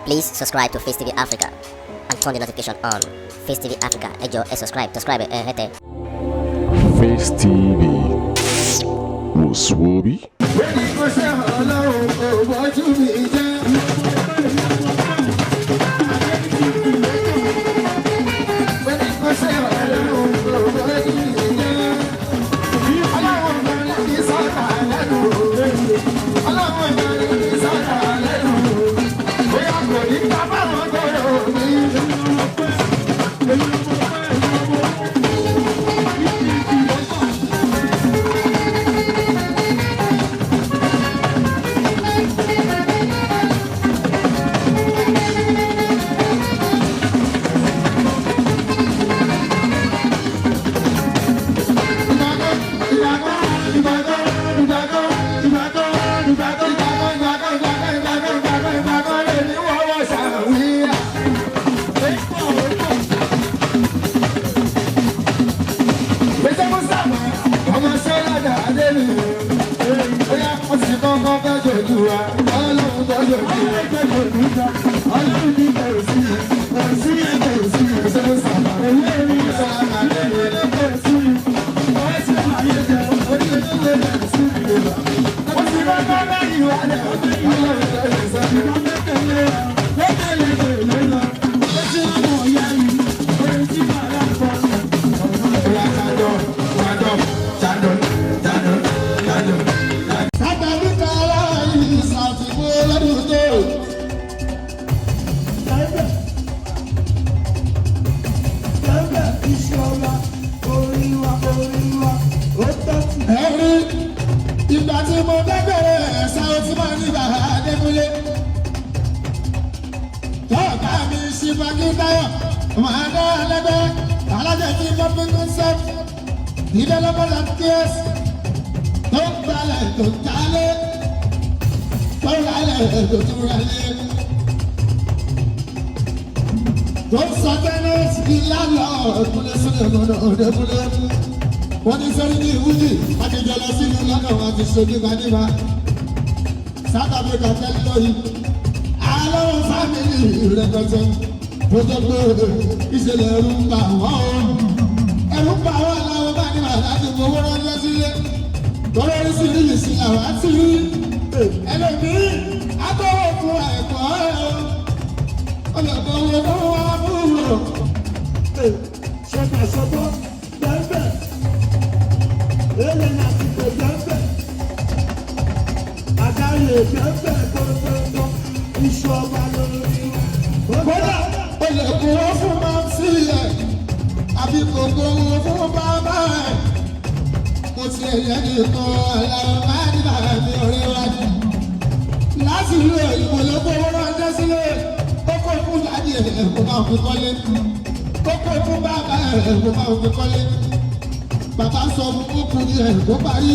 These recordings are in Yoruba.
Please subscribe to Face TV Africa and turn the notification on. Face TV Africa, ẹ jọ̀ọ́ ẹ subscribe hete. Face TV was Swoby. What is only Woody? I can tell us in London what is so good. South Africa, tell you, hello, family, represent. Protocol is a rumba. A rumba, I don't know what I'm saying. Don't I see you see how I see? And I mean, I go for a while. I don't know. Shut my support. Ele nasce pegando, a galera pegando, e chova no rio. Olha, o ovo macia, a bicoco ovo babá. Você é de tola, mas vai me olhar. Lásìlò ìmọ̀lẹ́kọ̀ wọn ọjọ́ sílẹ̀, ó kó fún ìyáàdì ẹ̀ kó máa fi kọ́lé, ó kó fún bàbá ẹ̀ kó máa fi kọ́lé. Bàbá sọ fún ọkùnrin ẹ̀ kó parí,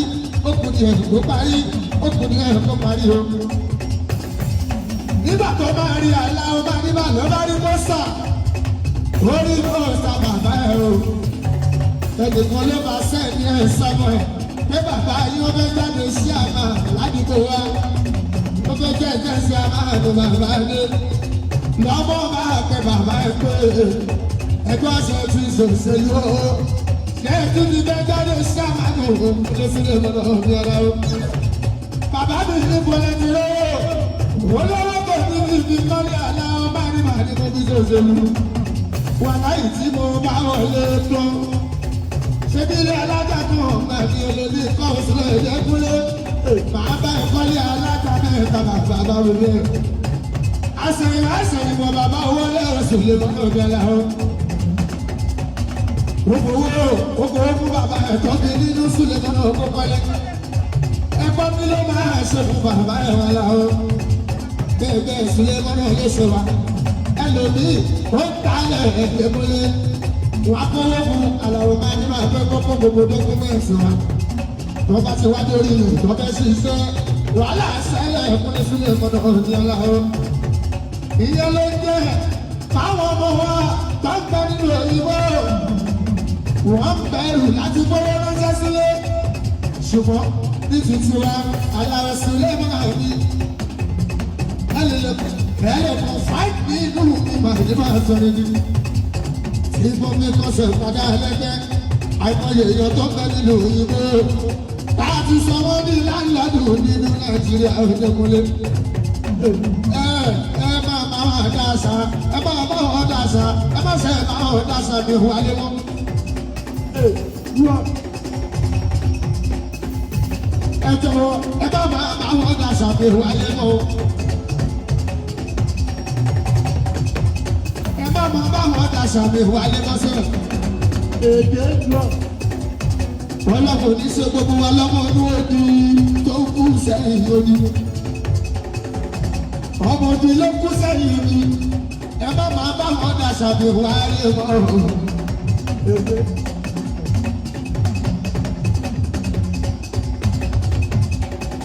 ọkùnrin ẹ̀ kó parí, ọkùnrin ẹ̀ kó parí o. Nígbà tó máa rí àlá ọba nígbà ló bá rí mọ́sà, ó rí mọ́sà bàbá ẹ̀ o. Ẹnìkan ló bá sẹ́ẹ̀dì ẹ̀ sọ́mọ ẹ̀ pé bàbá yìí ó fẹ́ jáde sí àmà ládùúgbò wa. Ó fẹ́ jẹ́ sí àmà àti bàbá dé. Lọ́mọ máa pẹ bàbá ẹ̀ pé ẹgbẹ́ ọ̀sẹ̀ tí ìṣòṣè yóò. Lẹ́yìn tí bẹ́ẹ̀ jáde sí àmàlù ló fi lè lọ́dọ̀ ọ̀gbìn ọ̀la o. Bàbá mi ní bọ́lẹ̀ ní lọ́wọ́. Olówó kò ní ibi kọ́lé àlá ọba ní màá ní kókí tó ṣe mú. Wà láyìí tí mo bá wọlé tó. Ṣébí ilé alága kan ọ̀gbà ní olórí kọ́ òṣèlú ìdẹ́kúnlé. Màá bá ìkọ́lé alága mẹ́ta bàbá bá wọlé. Àṣẹyìn mọ bàbá owó lẹ́rọ̀ sí ilé mọ́tò bẹ́ẹ̀ láwọn. Oko fún bàbá ẹ̀tọ́ mi nínú sílẹ̀ nínú oko kọ́lé. Ẹ̀kọ́ mi ló máa ṣe fún bàbá ẹ̀ wá la o. Bẹ́ẹ̀ sílẹ̀ mọ́nà ló ṣe wa. Ẹlòmíì ó ń talẹ̀ ẹ̀dẹ́gbọ́lé. Wà á kọ́wọ́ fún àlàó máa ní máa fẹ́ kọ́kọ́ gbogbo dọ́kúmẹ̀ntì wa. Tó bá ti wá lórí rẹ̀ tó fẹ́ ṣiṣẹ́. Wàhálà ṣẹlẹ̀ ẹ̀kúnlẹ̀ sílẹ̀ mọ́nà ọ̀dí ọ̀la o. Ìyẹn ló ń jẹ́ fáwọn ọmọ wa tó ń bẹ nínú òyìnbó. Wọ́n bẹ̀rù láti gbówó ránṣẹ́ sílé. Ṣùgbọ́n ní títí wa, aláwọ̀ sílé máa ní. Ẹlẹ́lẹ́ ẹlẹ́kọ̀ọ́ fáìtì nínú mi màdé máa sọ̀rọ̀ ní. tí mo mi kọsẹ̀ padà ẹlẹ́gbẹ́ àìmọye èèyàn tó fẹ́ nínú òyìnbó. láti sọ wọ́n ní láńlọ́dún nínú nàìjíríà òdekúnlé. ẹ máa bá wọn dáṣà ẹ máa bá wọn dáṣà ẹ má ṣe bá wọn dáṣà bí wálé wọn. ẹ jọ̀wọ́ ẹ bá bá wọn dáṣà bí wálé wọn. Mama báwọn daṣà mi wálé lọ́sẹ̀. Èdè lọ. Wọ́n lọ́kọ̀ ní ṣe gbogbo wa lọ́mọ ọdún odi tó kú sẹ́yìn odi. Ọmọ odi ló kú sẹ́yìn odi. Ẹ má máa báwọn daṣà mi wálé mọ́.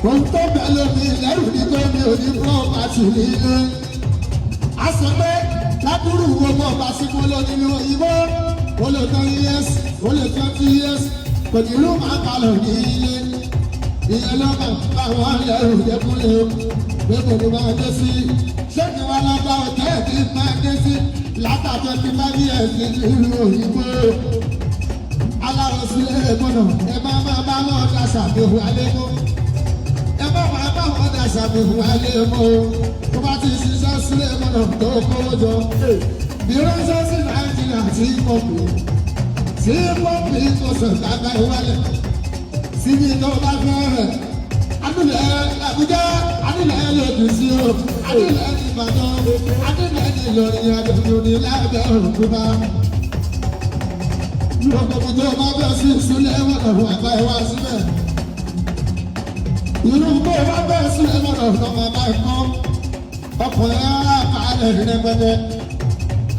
Ohun tó bẹ̀ lómi lẹ́rù ní pé mi ò ní pọ́ọ̀pátì nílé. A sọ pé lábúrú gbogbo ọba sí mo lọ nínú ìbò ó lè 10 years ó lè 20 years kò ní ló máa balọ̀ ní ilé ìyẹn ló máa bá wọn lẹ́rù dẹ́kunlé pé kò ní máa dé sí ṣé kí wọn lọ bá ọjọ́ ẹ̀dí máa dé sí látàjọ tí máa bí ẹ̀sìn nínú ìbò aláròsílẹ̀ gbọ́dọ̀ ẹ máa bá wọn daṣà bí wálé mọ́ ẹ máa bá wọn daṣà bí wálé mọ́ tó bá ti ṣiṣẹ́ sílé mọ́nà tó kówó jọ. Bí ránṣẹ́ sí Nàìjíríà tí pọ́ǹpì kò sọ̀ gbàgbà ìwálẹ̀. Síbi tó bá fẹ́ rẹ̀, adúlẹ̀ Àbújá, adúlẹ̀ lòdì sí o, adúlẹ̀ Ìbàdàn, adúlẹ̀ Ìlọrin, adúlẹ̀ ní lábẹ́ Òrùkúbá. Gbogbo tó bá fẹ́ sí sílé mọ́nà wà bá ìwá síbẹ̀. Irú bó bá fẹ́ sílé mọ́nà lọ́mọ bá ẹ̀kọ́. Ọkùnrin aláàbàálẹ̀ rẹpẹtẹ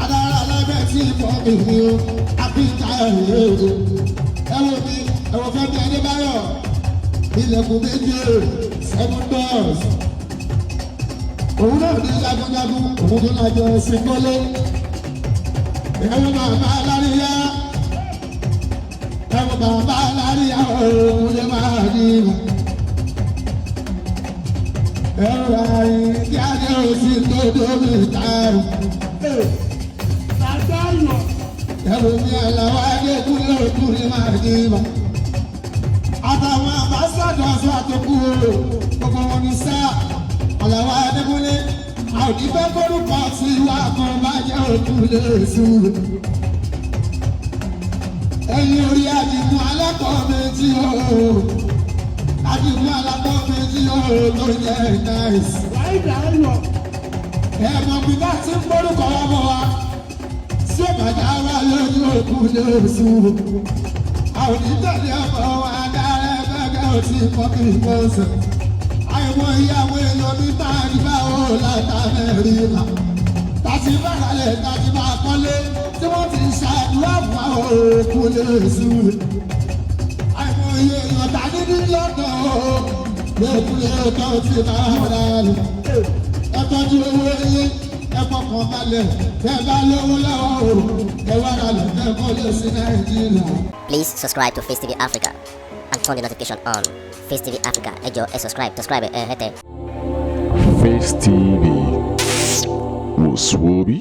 adára alábẹ́ tí ìfọ̀bì ni ó àbíta ẹ̀rọ ẹ̀wọ̀ mi ẹ̀wọ̀ Fẹ́mi Adébáyọ̀ ilẹ̀kùn méje 7 doors òun náà ní jagunjagun òun tó lájọ sínkólé ẹ̀wọ̀ bàbá aláríyá ẹ̀wọ̀ bàbá aláríyá òun lè máa ní ìlú. Ẹ̀rọ ayé kí á jẹ́ òsì tó dómi tààrù. Ẹ̀rọ mi àlàwọ̀ Adékúnlé òkúri máa ní ibà. Àtàwọn àbáṣádọ̀ aṣọ àtòkù o, gbogbo wọn ní sáà. Àlàwọ̀ Adékúnlé, àdìfẹ́ kórúkọ sí ìwà kan bá jẹ́ òkúlé sùúrù. Ẹ̀yin orí àdìgún alákọ̀ọ́ méjì o. Àdìgún alákọ̀ọ́ méjì o ló jẹ́ náìsì. Ẹ̀mọ̀ bí bá ti ń gbórúkọ wá bọ̀ wá. Ṣé bàtà wà lójú òkú lóṣù? Àwọn ìtọ́jú ọkọ̀ wa dára gẹ́gẹ́ òsì fọ́kì ìgbọ̀nsẹ̀. Àìmọ̀ ìyàwó èèyàn ní báyìí báwo látàmẹ́rìnà. Tàti bàrálẹ̀ tàti bá kọ́lé tí wọ́n ti ṣàdúrà fún àwọn òkú lóṣù. Àìmọ̀ èèyàn tàbí ní lọ́dọ̀ lókù lóòótọ́ ti máa rà lọ. Ẹ tọ́jú owó yín. Ẹ̀fọ́kàn balẹ̀ tẹ́ bá lówó lọ́wọ́ o ẹ wá ra lọ tẹ́ kọ́ lé sí Nàìjíríà. Please subscribe to Face TV Africa and turn the notification on. Face TV Africa, ẹ jọ̀ọ́ ẹ subscribe hẹ́tẹ̀. Face TV was Swoby.